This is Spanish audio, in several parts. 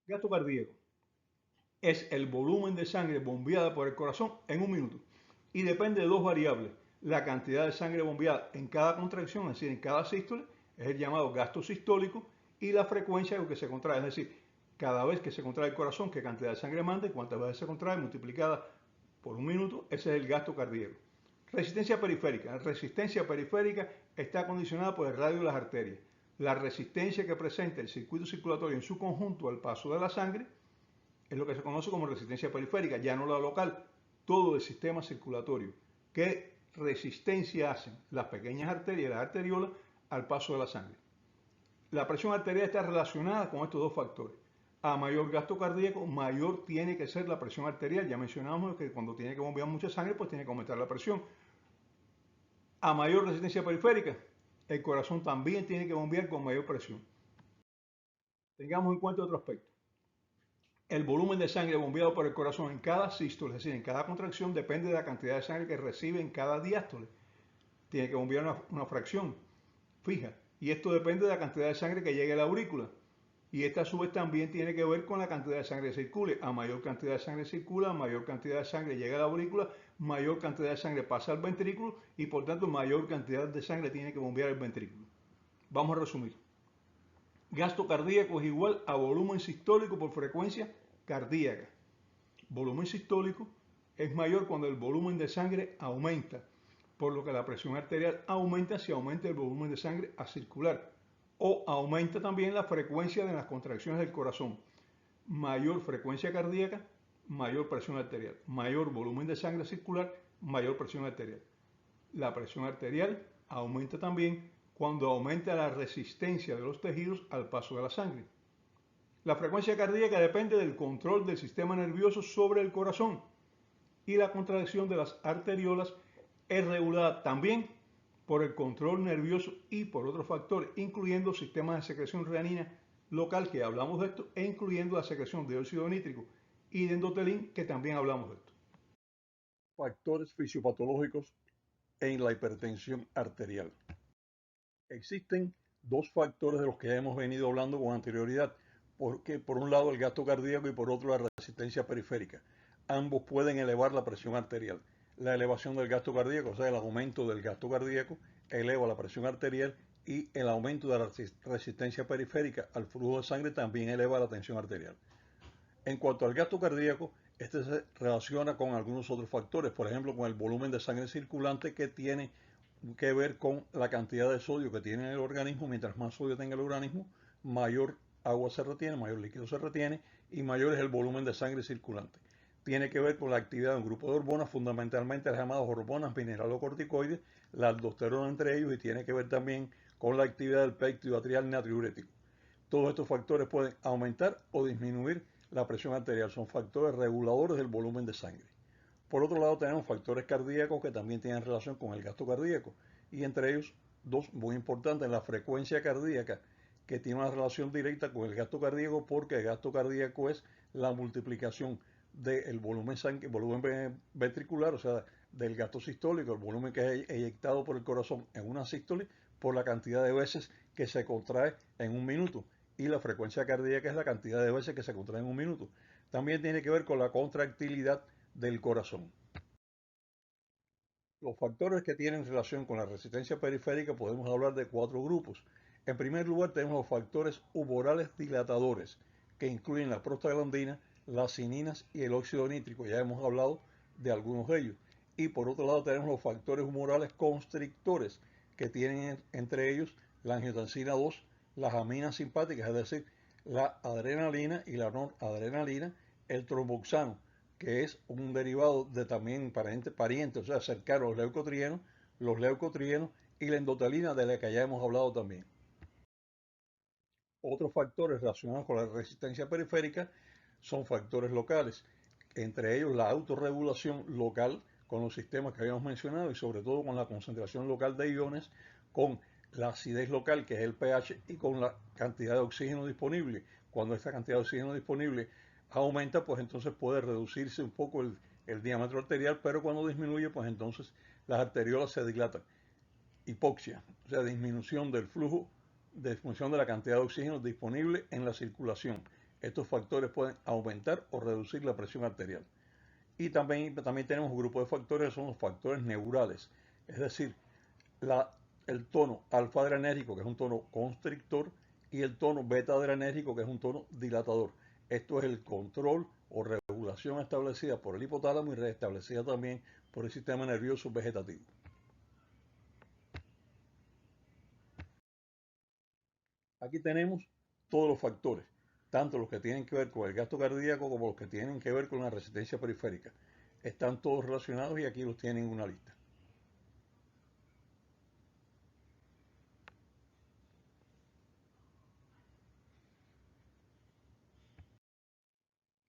Gasto cardíaco es el volumen de sangre bombeada por el corazón en un minuto y depende de dos variables. La cantidad de sangre bombeada en cada contracción, es decir, en cada sístole, es el llamado gasto sistólico, y la frecuencia con que se contrae, es decir, cada vez que se contrae el corazón, qué cantidad de sangre manda y cuántas veces se contrae multiplicada por un minuto, ese es el gasto cardíaco. Resistencia periférica. La resistencia periférica está condicionada por el radio de las arterias. La resistencia que presenta el circuito circulatorio en su conjunto al paso de la sangre es lo que se conoce como resistencia periférica, ya no la local, todo el sistema circulatorio. ¿Qué resistencia hacen las pequeñas arterias, las arteriolas, al paso de la sangre? La presión arterial está relacionada con estos dos factores. A mayor gasto cardíaco, mayor tiene que ser la presión arterial. Ya mencionamos que cuando tiene que bombear mucha sangre, pues tiene que aumentar la presión. A mayor resistencia periférica, el corazón también tiene que bombear con mayor presión. Tengamos en cuenta otro aspecto. El volumen de sangre bombeado por el corazón en cada sístole, es decir, en cada contracción, depende de la cantidad de sangre que recibe en cada diástole. Tiene que bombear una fracción fija. Y esto depende de la cantidad de sangre que llegue a la aurícula. Y esta a su vez también tiene que ver con la cantidad de sangre que circule. A mayor cantidad de sangre circula, mayor cantidad de sangre llega a la aurícula, mayor cantidad de sangre pasa al ventrículo y por tanto mayor cantidad de sangre tiene que bombear el ventrículo. Vamos a resumir. Gasto cardíaco es igual a volumen sistólico por frecuencia cardíaca. Volumen sistólico es mayor cuando el volumen de sangre aumenta, por lo que la presión arterial aumenta si aumenta el volumen de sangre a circular, o aumenta también la frecuencia de las contracciones del corazón. Mayor frecuencia cardíaca, mayor presión arterial. Mayor volumen de sangre circular, mayor presión arterial. La presión arterial aumenta también cuando aumenta la resistencia de los tejidos al paso de la sangre. La frecuencia cardíaca depende del control del sistema nervioso sobre el corazón y la contracción de las arteriolas es regulada también por el control nervioso y por otros factores, incluyendo sistemas de secreción renina local, que hablamos de esto, e incluyendo la secreción de óxido nítrico y de endotelín, que también hablamos de esto. Factores fisiopatológicos en la hipertensión arterial. Existen dos factores de los que ya hemos venido hablando con anterioridad, porque por un lado el gasto cardíaco y por otro la resistencia periférica. Ambos pueden elevar la presión arterial. La elevación del gasto cardíaco, o sea, el aumento del gasto cardíaco, eleva la presión arterial, y el aumento de la resistencia periférica al flujo de sangre también eleva la tensión arterial. En cuanto al gasto cardíaco, este se relaciona con algunos otros factores, por ejemplo, con el volumen de sangre circulante, que tiene que ver con la cantidad de sodio que tiene el organismo. Mientras más sodio tenga el organismo, mayor agua se retiene, mayor líquido se retiene y mayor es el volumen de sangre circulante. Tiene que ver con la actividad de un grupo de hormonas, fundamentalmente las llamadas hormonas mineralocorticoides, la aldosterona entre ellos, y tiene que ver también con la actividad del péptido atrial natriurético. Todos estos factores pueden aumentar o disminuir la presión arterial, son factores reguladores del volumen de sangre. Por otro lado, tenemos factores cardíacos que también tienen relación con el gasto cardíaco, y entre ellos dos muy importantes: la frecuencia cardíaca, que tiene una relación directa con el gasto cardíaco, porque el gasto cardíaco es la multiplicación del volumen ventricular, o sea, del gasto sistólico, el volumen que es eyectado por el corazón en una sístole, por la cantidad de veces que se contrae en un minuto. Y la frecuencia cardíaca es la cantidad de veces que se contrae en un minuto. También tiene que ver con la contractilidad del corazón. Los factores que tienen relación con la resistencia periférica podemos hablar de cuatro grupos. En primer lugar, tenemos los factores humorales dilatadores, que incluyen la prostaglandina, las cininas y el óxido nítrico. Ya hemos hablado de algunos de ellos. Y por otro lado, tenemos los factores humorales constrictores, que tienen entre ellos la angiotensina 2, las aminas simpáticas, es decir, la adrenalina y la noradrenalina, el tromboxano, que es un derivado de también pariente, o sea, cercano a los leucotrienos y la endotelina, de la que ya hemos hablado también. Otros factores relacionados con la resistencia periférica son factores locales, entre ellos la autorregulación local con los sistemas que habíamos mencionado, y sobre todo con la concentración local de iones, con la acidez local, que es el pH, y con la cantidad de oxígeno disponible. Cuando esta cantidad de oxígeno disponible aumenta, pues entonces puede reducirse un poco el diámetro arterial, pero cuando disminuye, pues entonces las arteriolas se dilatan. Hipoxia, o sea, disminución del flujo, disminución de la cantidad de oxígeno disponible en la circulación. Estos factores pueden aumentar o reducir la presión arterial. Y también tenemos un grupo de factores que son los factores neurales, es decir, el tono alfa-adrenérgico, que es un tono constrictor, y el tono beta-adrenérgico, que es un tono dilatador. Esto es el control o regulación establecida por el hipotálamo y restablecida también por el sistema nervioso vegetativo. Aquí tenemos todos los factores, tanto los que tienen que ver con el gasto cardíaco como los que tienen que ver con la resistencia periférica. Están todos relacionados y aquí los tienen en una lista.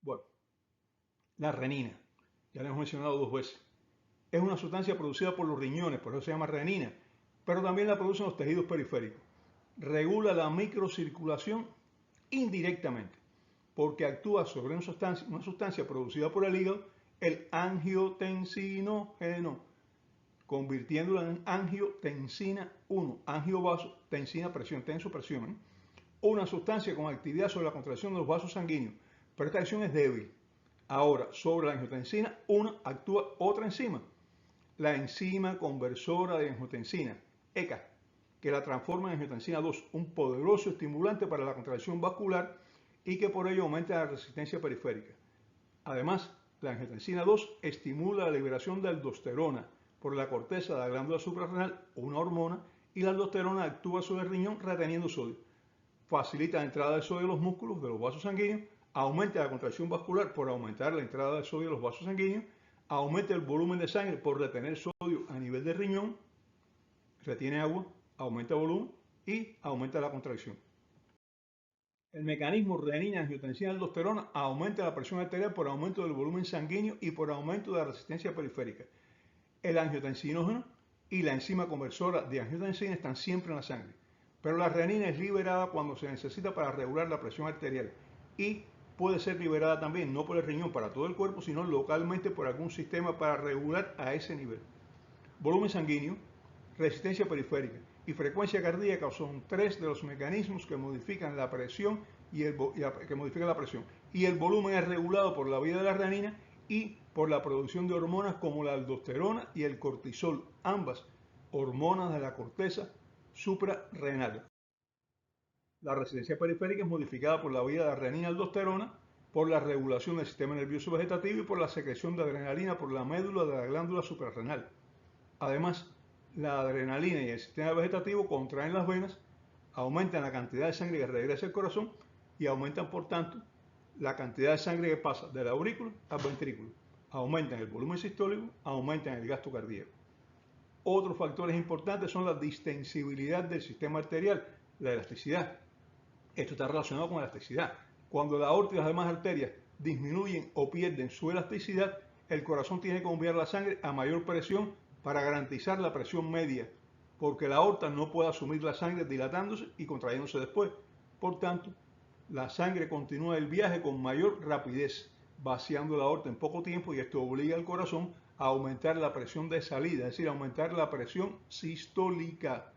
Bueno, la renina, ya la hemos mencionado 2 veces. Es una sustancia producida por los riñones, por eso se llama renina, pero también la producen los tejidos periféricos. Regula la microcirculación indirectamente, porque actúa sobre una sustancia producida por el hígado, el angiotensinógeno, convirtiéndola en angiotensina 1, angiovaso, tensina, presión, tenso, presión, una sustancia con actividad sobre la contracción de los vasos sanguíneos, pero esta acción es débil. Ahora, sobre la angiotensina 1 actúa otra enzima, la enzima conversora de angiotensina, ECA, que la transforma en angiotensina 2, un poderoso estimulante para la contracción vascular y que por ello aumenta la resistencia periférica. Además, la angiotensina 2 estimula la liberación de aldosterona por la corteza de la glándula suprarrenal, una hormona, y la aldosterona actúa sobre el riñón reteniendo sodio. Facilita la entrada de sodio a los músculos de los vasos sanguíneos, aumenta la contracción vascular por aumentar la entrada de sodio a los vasos sanguíneos, aumenta el volumen de sangre por retener sodio a nivel del riñón, retiene agua, aumenta el volumen y aumenta la contracción. El mecanismo renina-angiotensina-aldosterona aumenta la presión arterial por aumento del volumen sanguíneo y por aumento de la resistencia periférica. El angiotensinógeno y la enzima conversora de angiotensina están siempre en la sangre, pero la renina es liberada cuando se necesita para regular la presión arterial y puede ser liberada también no por el riñón para todo el cuerpo, sino localmente por algún sistema para regular a ese nivel. Volumen sanguíneo, resistencia periférica y frecuencia cardíaca son 3 de los mecanismos que modifican la presión y el volumen es regulado por la vía de la renina y por la producción de hormonas como la aldosterona y el cortisol, ambas hormonas de la corteza suprarrenal. La resistencia periférica es modificada por la vía de la renina-aldosterona, por la regulación del sistema nervioso vegetativo y por la secreción de adrenalina por la médula de la glándula suprarrenal. Además, la adrenalina y el sistema vegetativo contraen las venas, aumentan la cantidad de sangre que regresa al corazón y aumentan, por tanto, la cantidad de sangre que pasa del aurículo al ventrículo. Aumentan el volumen sistólico, aumentan el gasto cardíaco. Otros factores importantes son la distensibilidad del sistema arterial, la elasticidad. Esto está relacionado con la elasticidad. Cuando la aorta y las demás arterias disminuyen o pierden su elasticidad, el corazón tiene que bombear la sangre a mayor presión para garantizar la presión media, porque la aorta no puede asumir la sangre dilatándose y contrayéndose después. Por tanto, la sangre continúa el viaje con mayor rapidez, vaciando la aorta en poco tiempo y esto obliga al corazón a aumentar la presión de salida, es decir, aumentar la presión sistólica.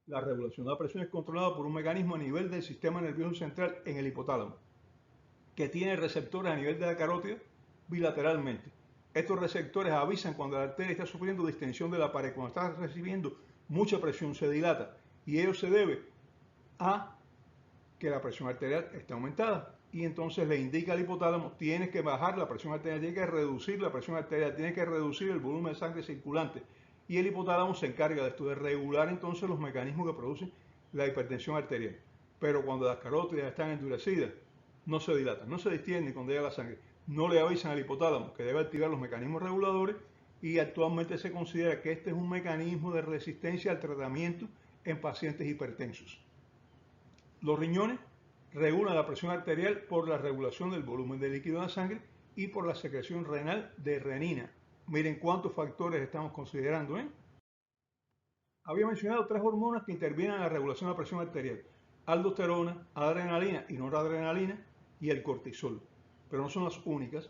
La regulación de la presión es controlada por un mecanismo a nivel del sistema nervioso central en el hipotálamo, que tiene receptores a nivel de la carótida bilateralmente. Estos receptores avisan cuando la arteria está sufriendo distensión de la pared, cuando está recibiendo mucha presión se dilata y ello se debe a que la presión arterial está aumentada y entonces le indica al hipotálamo tienes que bajar la presión arterial, tienes que reducir la presión arterial, tienes que reducir el volumen de sangre circulante y el hipotálamo se encarga de esto, de regular entonces los mecanismos que producen la hipertensión arterial. Pero cuando las carótidas están endurecidas, no se dilatan, no se distienden cuando llega la sangre, no le avisan al hipotálamo que debe activar los mecanismos reguladores y actualmente se considera que este es un mecanismo de resistencia al tratamiento en pacientes hipertensos. Los riñones regulan la presión arterial por la regulación del volumen de líquido en la sangre y por la secreción renal de renina. Miren cuántos factores estamos considerando, ¿eh? Había mencionado 3 hormonas que intervienen en la regulación de la presión arterial: aldosterona, adrenalina y noradrenalina y el cortisol. Pero no son las únicas.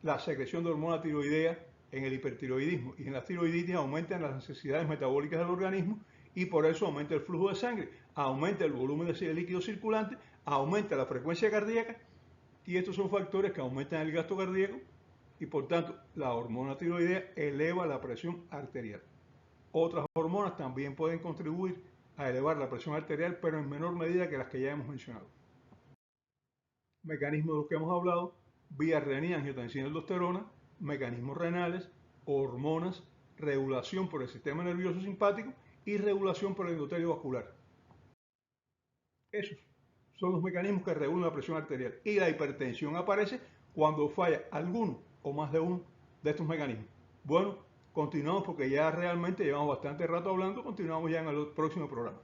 La secreción de hormona tiroidea en el hipertiroidismo y en la tiroiditis aumentan las necesidades metabólicas del organismo y por eso aumenta el flujo de sangre, aumenta el volumen de líquido circulante, aumenta la frecuencia cardíaca y estos son factores que aumentan el gasto cardíaco y por tanto la hormona tiroidea eleva la presión arterial. Otras hormonas también pueden contribuir a elevar la presión arterial, pero en menor medida que las que ya hemos mencionado. Mecanismos de los que hemos hablado: vía renina, angiotensina, aldosterona, mecanismos renales, hormonas, regulación por el sistema nervioso simpático y regulación por el endotelio vascular. Esos son los mecanismos que regulan la presión arterial y la hipertensión aparece cuando falla alguno o más de uno de estos mecanismos. Bueno, continuamos porque ya realmente llevamos bastante rato hablando, continuamos ya en el próximo programa.